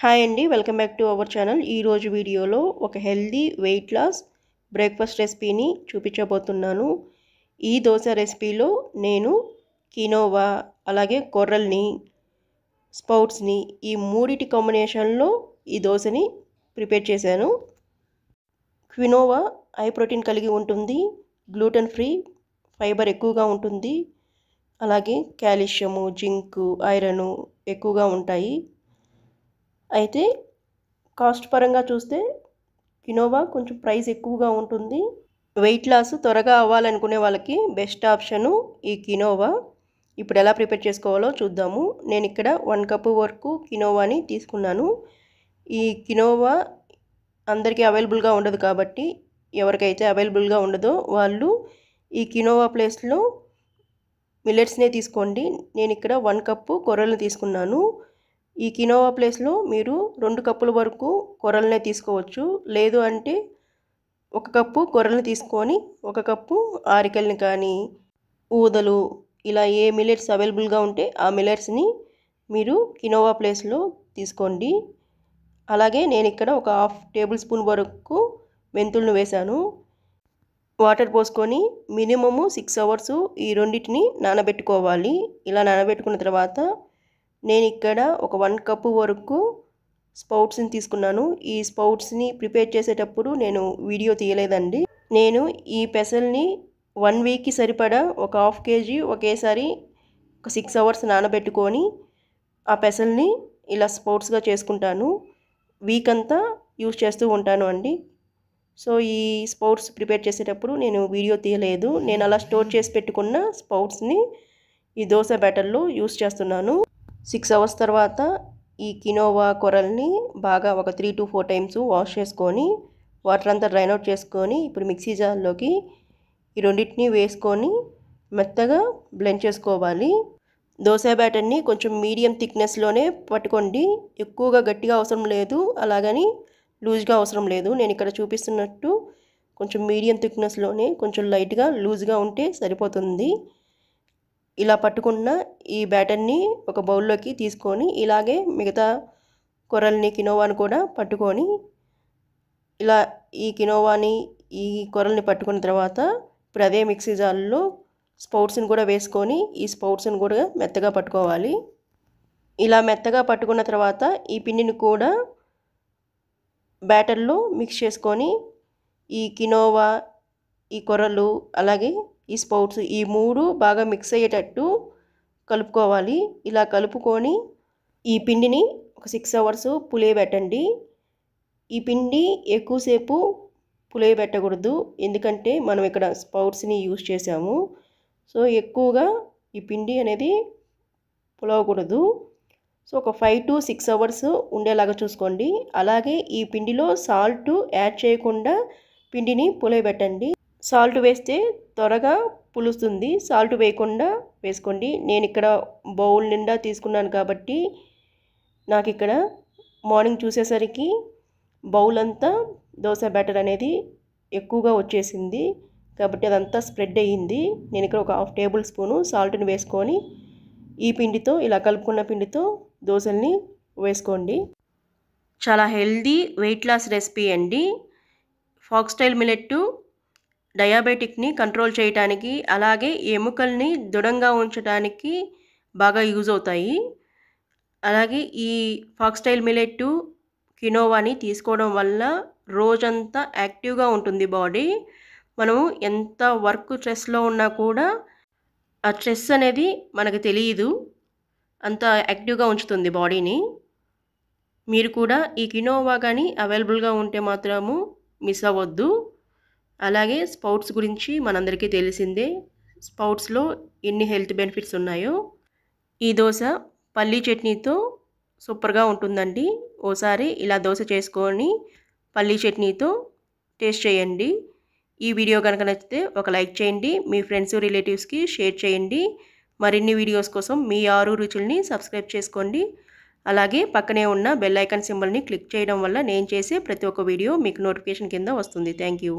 Hi అండి, welcome back to our channel. ఈరోజు వీడియోలో ఒక హెల్దీ వెయిట్ లాస్ బ్రేక్ఫాస్ట్ రెసిపీని చూపించబోతున్నాను. ఈ దోశ రెసిపీలో నేను కినోవా అలాగే కొర్రల్ని స్పౌట్స్ని ఈ మూడిటి కాంబినేషన్లో ఈ దోశని ప్రిపేర్ చేశాను. క్వినోవా హై ప్రోటీన్ కలిగి ఉంటుంది, గ్లూటెన్ ఫ్రీ, ఫైబర్ ఎక్కువగా ఉంటుంది, అలాగే కాల్షియము, జింకు, ఐరన్ ఎక్కువగా ఉంటాయి. అయితే కాస్ట్ పరంగా చూస్తే కినోవా కొంచెం ప్రైస్ ఎక్కువగా ఉంటుంది. వెయిట్ లాస్ త్వరగా అవ్వాలనుకునే వాళ్ళకి బెస్ట్ ఆప్షను ఈ కినోవా. ఇప్పుడు ఎలా ప్రిపేర్ చేసుకోవాలో చూద్దాము. నేను ఇక్కడ 1 కప్పు వరకు కినోవాని తీసుకున్నాను. ఈ కినోవా అందరికీ అవైలబుల్గా ఉండదు కాబట్టి ఎవరికైతే అవైలబుల్గా ఉండదో వాళ్ళు ఈ కినోవా ప్లేస్లో మిల్లెట్స్నే తీసుకోండి. నేను ఇక్కడ 1 కప్పు కొర్రలు తీసుకున్నాను. ఈ కినోవా ప్లేస్లో మీరు 2 కప్పుల వరకు కొర్రలనే తీసుకోవచ్చు. లేదు అంటే 1 కప్పు కొర్రలను తీసుకొని 1 కప్పు ఆరికల్ని కానీ ఊదలు ఇలా ఏ మిల్లెట్స్ అవైలబుల్గా ఉంటే ఆ మిల్లెట్స్ని మీరు కినోవా ప్లేస్లో తీసుకోండి. అలాగే నేను ఇక్కడ ఒక 1/2 టేబుల్ స్పూన్ వరకు మెంతులను వేశాను. వాటర్ పోసుకొని మినిమము 6 అవర్స్ ఈ రెండింటిని నానబెట్టుకోవాలి. ఇలా నానబెట్టుకున్న తర్వాత నేను ఇక్కడ ఒక 1 కప్పు వరకు స్పౌట్స్ని తీసుకున్నాను. ఈ స్పౌట్స్ని ప్రిపేర్ చేసేటప్పుడు నేను వీడియో తీయలేదండి. నేను ఈ పెసల్ని 1 వీక్కి సరిపడా ఒక 1/2 kg ఒకేసారి ఒక 6 అవర్స్ నానబెట్టుకొని ఆ పెసల్ని ఇలా స్పౌట్స్గా చేసుకుంటాను. వీక్ అంతా యూజ్ చేస్తూ ఉంటాను అండి. సో ఈ స్పౌట్స్ ప్రిపేర్ చేసేటప్పుడు నేను వీడియో తీయలేదు. నేను అలా స్టోర్ చేసి పెట్టుకున్న స్పౌట్స్ని ఈ దోశ బ్యాటర్లో యూజ్ చేస్తున్నాను. 6 అవర్స్ తర్వాత ఈ కినోవా కొర్రల్ని బాగా ఒక 3 to 4 టైమ్స్ వాష్ చేసుకొని వాటర్ అంతా డ్రైన్ అవుట్ చేసుకొని ఇప్పుడు మిక్సీ జార్లోకి ఈ రెండింటిని వేసుకొని మెత్తగా బ్లెండ్ చేసుకోవాలి. దోశ బ్యాటర్ని కొంచెం మీడియం థిక్నెస్లోనే పట్టుకోండి. ఎక్కువగా గట్టిగా అవసరం లేదు, అలాగని లూజ్గా అవసరం లేదు. నేను ఇక్కడ చూపిస్తున్నట్టు కొంచెం మీడియం థిక్నెస్లోనే కొంచెం లైట్గా లూజ్గా ఉంటే సరిపోతుంది. ఇలా పట్టుకున్న ఈ బ్యాటర్ని ఒక బౌల్లోకి తీసుకొని ఇలాగే మిగతా కొర్రల్ని కినోవాని కూడా పట్టుకొని ఇలా ఈ కినోవాని ఈ కొర్రల్ని పట్టుకున్న తర్వాత ఇప్పుడు అదే మిక్సీ జార్లో స్పౌట్స్ని కూడా వేసుకొని ఈ స్పౌట్స్ని కూడా మెత్తగా పట్టుకోవాలి. ఇలా మెత్తగా పట్టుకున్న తర్వాత ఈ పిండిని కూడా బ్యాటర్లో మిక్స్ చేసుకొని ఈ కినోవా, ఈ కొర్రలు అలాగే ఈ స్పౌట్స్ ఈ 3 బాగా మిక్స్ అయ్యేటట్టు కలుపుకోవాలి. ఇలా కలుపుకొని ఈ పిండిని ఒక 6 అవర్స్ పులియబెట్టండి. ఈ పిండి ఎక్కువసేపు పులియబెట్టకూడదు, ఎందుకంటే మనం ఇక్కడ స్పౌట్స్ని యూజ్ చేసాము. సో ఎక్కువగా ఈ పిండి అనేది పులవకూడదు. సో ఒక 5 to 6 అవర్స్ ఉండేలాగా చూసుకోండి. అలాగే ఈ పిండిలో సాల్ట్ యాడ్ చేయకుండా పిండిని పులియబెట్టండి. సాల్ట్ వేస్తే త్వరగా పులుస్తుంది, సాల్ట్ వేయకుండా వేసుకోండి. నేను ఇక్కడ బౌల్ నిండా తీసుకున్నాను కాబట్టి నాకు ఇక్కడ మార్నింగ్ చూసేసరికి బౌల్ అంతా దోశ బ్యాటర్ అనేది ఎక్కువగా వచ్చేసింది కాబట్టి అదంతా స్ప్రెడ్ అయ్యింది. నేను ఇక్కడ ఒక 1/2 టేబుల్ స్పూను సాల్ట్ని వేసుకొని ఈ పిండితో ఇలా కలుపుకున్న పిండితో దోశల్ని వేసుకోండి. చాలా హెల్దీ వెయిట్ లాస్ రెసిపీ అండి. ఫాక్స్టైల్ మిల్లెట్ డయాబెటిక్ని కంట్రోల్ చేయడానికి అలాగే ఎముకల్ని దృఢంగా ఉంచడానికి బాగా యూజ్ అవుతాయి. అలాగే ఈ ఫాక్స్టైల్ మిల్లెట్ కినోవాని తీసుకోవడం వల్ల రోజంతా యాక్టివ్గా ఉంటుంది బాడీ. మనము ఎంత వర్క్ స్ట్రెస్లో ఉన్నా కూడా ఆ స్ట్రెస్ అనేది మనకు తెలియదు, అంత యాక్టివ్గా ఉంచుతుంది బాడీని. మీరు కూడా ఈ కినోవా కానీ అవైలబుల్గా ఉంటే మాత్రము మిస్ అవ్వద్దు. అలాగే స్పౌట్స్ గురించి మనందరికీ తెలిసిందే, స్పౌట్స్లో ఎన్ని హెల్త్ బెనిఫిట్స్ ఉన్నాయో. ఈ దోశ పల్లీ చట్నీతో సూపర్గా ఉంటుందండి. ఓసారి ఇలా దోశ చేసుకొని పల్లీ చట్నీతో టేస్ట్ చేయండి. ఈ వీడియో కనుక నచ్చితే ఒక లైక్ చేయండి, మీ ఫ్రెండ్స్ రిలేటివ్స్కి షేర్ చేయండి. మరిన్ని వీడియోస్ కోసం మీ ఆరు రుచుల్ని సబ్స్క్రైబ్ చేసుకోండి. అలాగే పక్కనే ఉన్న బెల్ ఐకాన్ సింబల్ని క్లిక్ చేయడం వల్ల నేను చేసే ప్రతి ఒక్క వీడియో మీకు నోటిఫికేషన్ కింద వస్తుంది. Thank you.